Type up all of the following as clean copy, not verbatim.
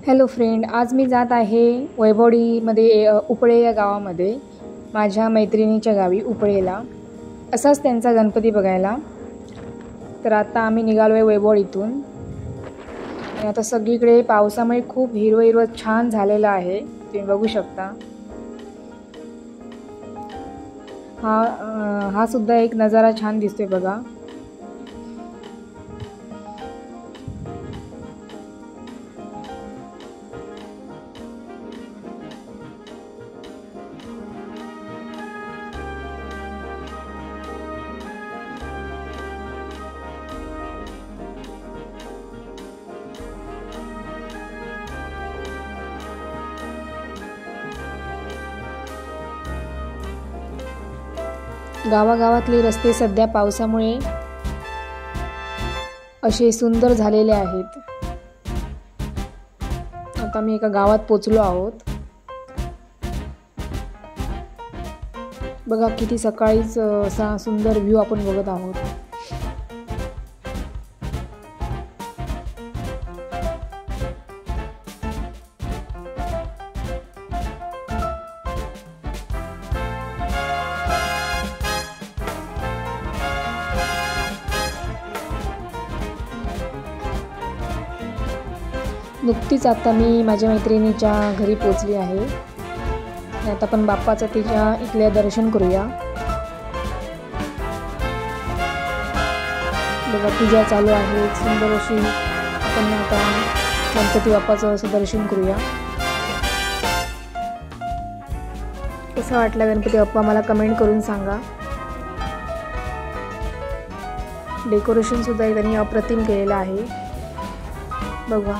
Hello friend, आज मी जात आहे वैभवडीमध्ये उपळे या गावामध्ये माझ्या मैत्रिणीच्या गावी उपळेला असाच त्यांचा गणपती बघायला। तर आता आम्ही निघालो आहे वैभवडीतून आणि आता सगळीकडे पावसामुळे खूप हिरवं छान झालेलं आहे, तुम्ही बघू शकता। हा सुद्धा एक नजारा छान दिसतोय बघा। गावागावातले रस्ते सध्या पावसामुळे असे सुंदर झालेले आहेत। आता मी एका गावात पोचलो आहोत। बघा किती सकाळीच असा सुंदर व्ह्यू आपण बघत आहोत। नुकतीच आता मी माझ्या मैत्रिणीच्या घरी पोचली आहे। आता आपण बाप्पाचं तिच्या इथल्या दर्शन करूया। बघा पूजा चालू आहे सुंदर अशी। आपण आता गणपती बाप्पाचं असं दर्शन करूया। कसं वाटलं गणपती बाप्पा मला कमेंट करून सांगा। डेकोरेशन सुद्धा त्यांनी अप्रतिम केलेलं आहे बघा।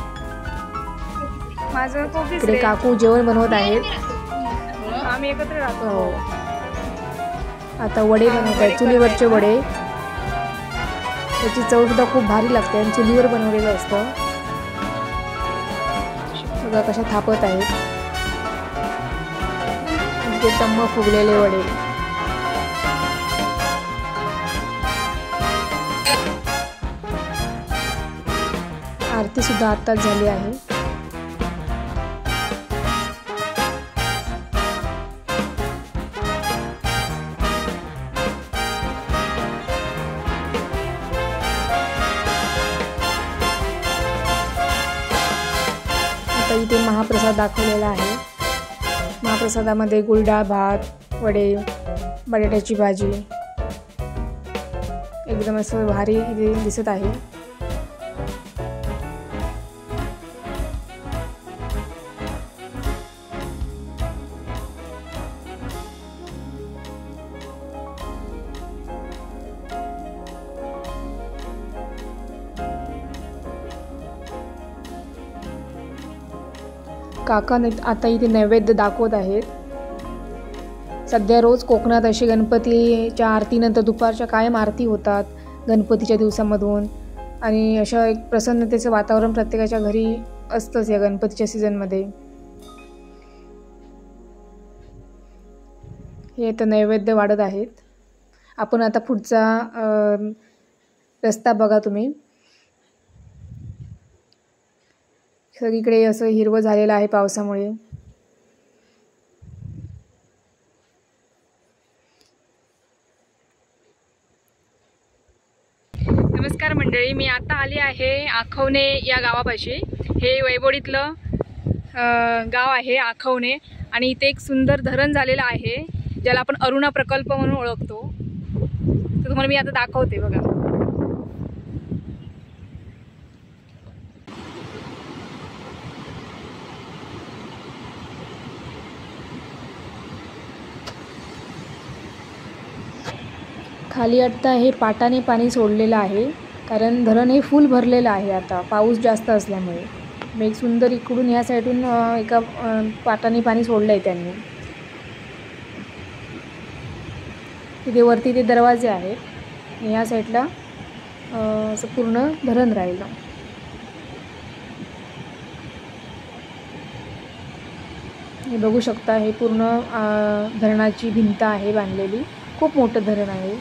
इकडे काकू जेवण बनवत आहेत। आम्ही एकत्र राहतो। आता वडे बनवत आहेत, चुलीवरचे वडे। त्याची चव सुद्धा खूप भारी लागते आणि चुलीवर बनवलेलं असतं। बघा कशा थापत आहेत ते टम्म फुगलेले वडे। आरती सुद्धा आत्ताच झाली आहे। आता इथे महाप्रसाद दाखवलेला आहे। महाप्रसादामध्ये गुळडाळ भात, वडे, बटाट्याची भाजी एकदम असं भारी इथे दिसत आहे। काका आता इथे नैवेद्य दाखवत आहेत। सध्या रोज कोकणात अशी गणपतीच्या आरतीनंतर दुपारच्या कायम आरती होतात गणपतीच्या दिवसामधून आणि अशा एक प्रसन्नतेचं वातावरण प्रत्येकाच्या घरी असतंच या गणपतीच्या सीझनमध्ये। हे तर नैवेद्य वाढत आहेत। आपण आता पुढचा रस्ता बघा तुम्ही। सगळीकडे असं हिरवं झालेलं आहे पावसामुळे। नमस्कार मंडळी, मी आता आली आहे आखवणे या गावापाशी। हे वैभवडीतलं गाव आहे आखवणे आणि इथे एक सुंदर धरण झालेलं आहे ज्याला आपण अरुणा प्रकल्प म्हणून ओळखतो। तर तुम्हाला मी आता दाखवते बघा। खाली आता हे पाटाने पाणी सोडलेलं आहे कारण धरण हे फुल भरलेलं आहे आता पाऊस जास्त असल्यामुळे। मग एक सुंदर इकडून ह्या साईडून एका पाटाने पाणी सोडलं आहे त्यांनी। तिथे वरती ते दरवाजे आहेत, ह्या साईडला असं पूर्ण धरण राहिलं। हे बघू शकता, हे पूर्ण धरणाची भिंत आहे बांधलेली। खूप मोठं धरण आहे।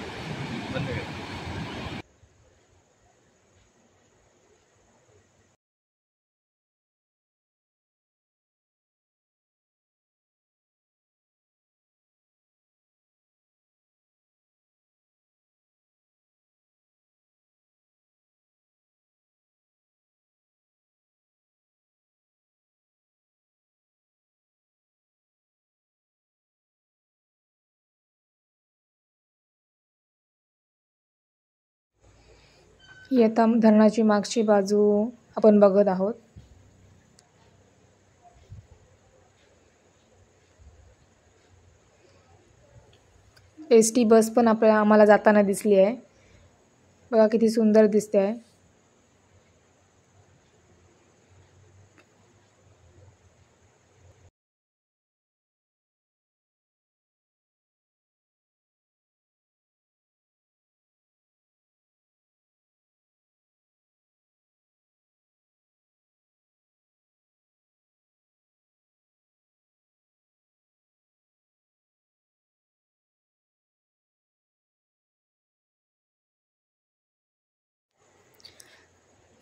ही आता धरणाची मागची बाजू आपण बघत आहोत. एस.टी. बस पण आम्हाला जाताना दिसली आहे. बघा किती सुंदर दिसते आहे.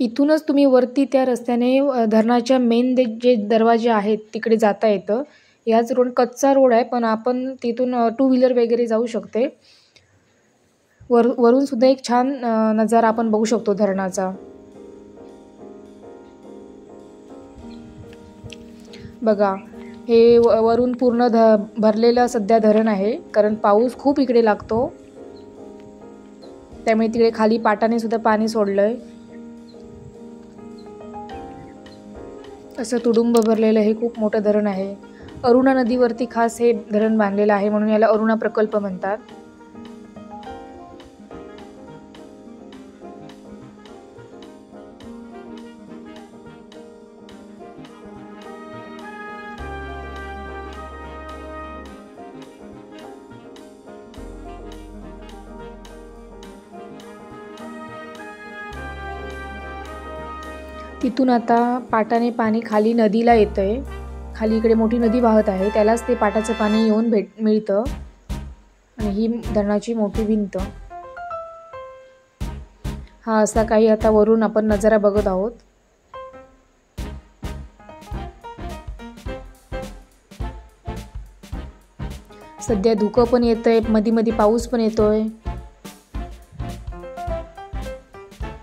इथूनच तुम्ही वरती त्या रस्त्याने धरणाच्या मेन जे दरवाजे आहेत तिकडे जाता येतं. याच रोड कच्चा रोड आहे, पण आपण तिथून 2 व्हीलर वगैरे जाऊ शकते. वरून सुद्धा एक छान नजारा आपण बघू शकतो धरणाचा. बघा हे वरून पूर्ण भरलेलं सध्या धरण आहे, कारण पाऊस खूप इकडे लागतो. त्यामुळे तिकडे खाली पाटाने सुद्धा पाणी सोडलंय. असं तुडुंब भरलेलं हे खूप मोठं धरण आहे. अरुणा नदीवरती खास हे धरण बांधलेलं आहे, म्हणून याला अरुणा प्रकल्प म्हणतात. तिथून आता पाटाने पाणी खाली नदीला येतंय. खाली इकडे मोठी नदी वाहत आहे, त्यालाच ते पाटाचं पाणी येऊन मिळतं. आणि ही धरणाची मोठी भिंत. हा असा काही आता वरून आपण नजारा बघत आहोत. सध्या धुकं पण येतंय, मध्ये मध्ये पाऊस पण येतोय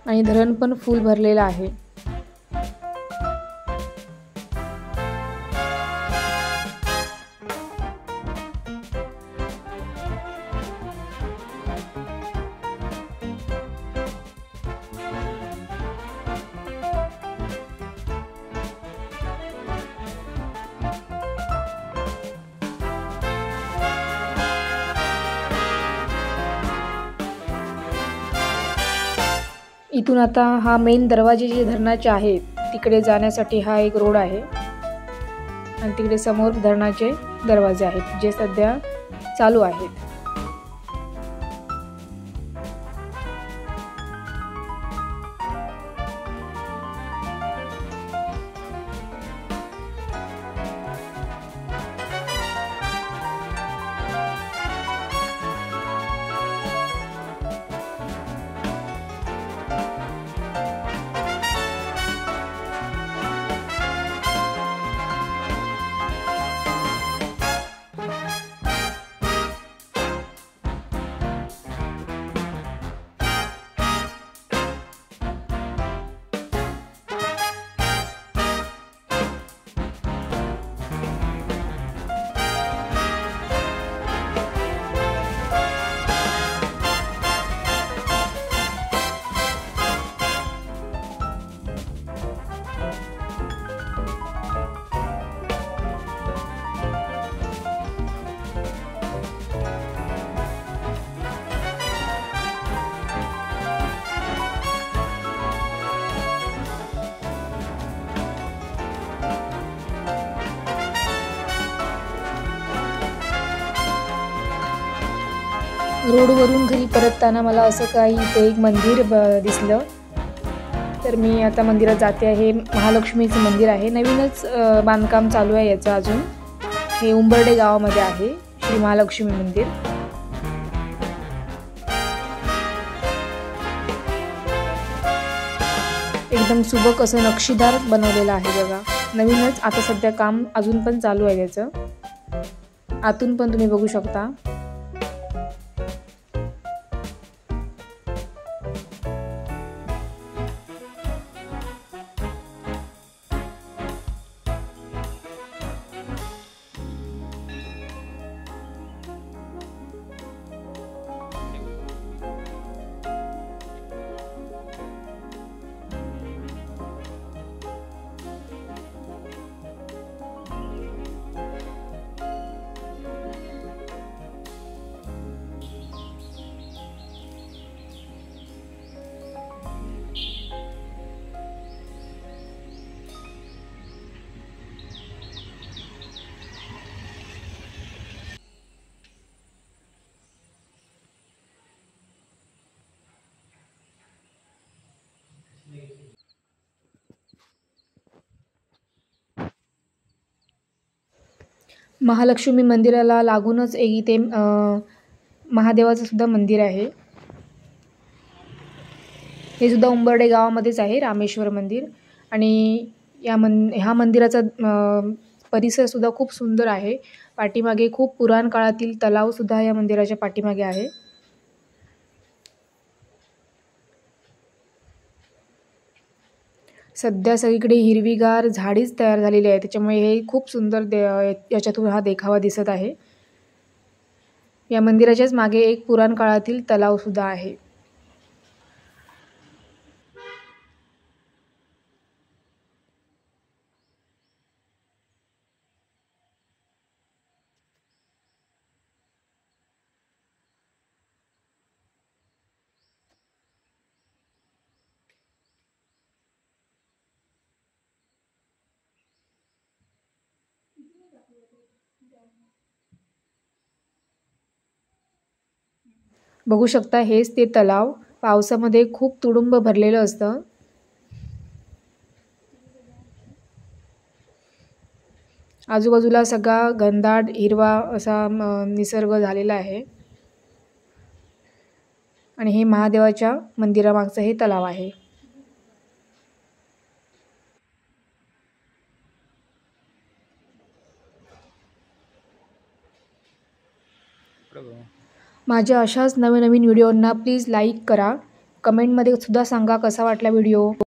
आणि धरण पण फुल भरलेलं आहे. इथून आता हा मेन दरवाजे जे धरणाचे आहेत तिकडे जाण्यासाठी हा एक रोड आहे आणि तिकडे समोर धरणाचे दरवाजे आहेत जे सध्या चालू आहेत. रोडवरून घरी परतताना मला असं काही इथे एक मंदिर दिसलं, तर मी आता मंदिरात जाते आहे. महालक्ष्मीचं मंदिर आहे, नवीनच बांधकाम चालू आहे याचं अजून. हे उंबर्डे गावामध्ये आहे श्री महालक्ष्मी मंदिर. एकदम सुबक असं नक्षीदार बनवलेलं आहे बघा. नवीनच आता सध्या काम अजून पण चालू आहे याचं. आतून पण तुम्ही बघू शकता. महालक्ष्मी मंदिराला लागूनच एक इथे महादेवाचं सुद्धा मंदिर आहे. हे सुद्धा उंबर्डे गावामध्येच आहे, रामेश्वर मंदिर. आणि ह्या मंदिराचा परिसर सुद्धा खूप सुंदर आहे. पाठीमागे खूप पुराण काळातील तलाव सुद्धा या मंदिराच्या पाठीमागे आहे. सध्या सगळीकडे हिरवीगार झाडीच तयार झालेली आहे, त्याच्यामुळे हे खूप सुंदर याच्यातून हा देखावा दिसत आहे. या मंदिराच्याच मागे एक पुराण काळातील तलाव सुद्धा आहे. बघू शकता, हेच ते तलाव पावसामध्ये खूप तुडुंब भरलेलं असतं. आजूबाजूला सगळा घनदाट हिरवा असा निसर्ग झालेला आहे. आणि हे महादेवाच्या मंदिरामागचं हे तलाव आहे. माझ्या अशाच नवीन व्हिडिओंना प्लीज लाईक करा. कमेंटमध्ये सुद्धा सांगा कसा वाटला व्हिडिओ.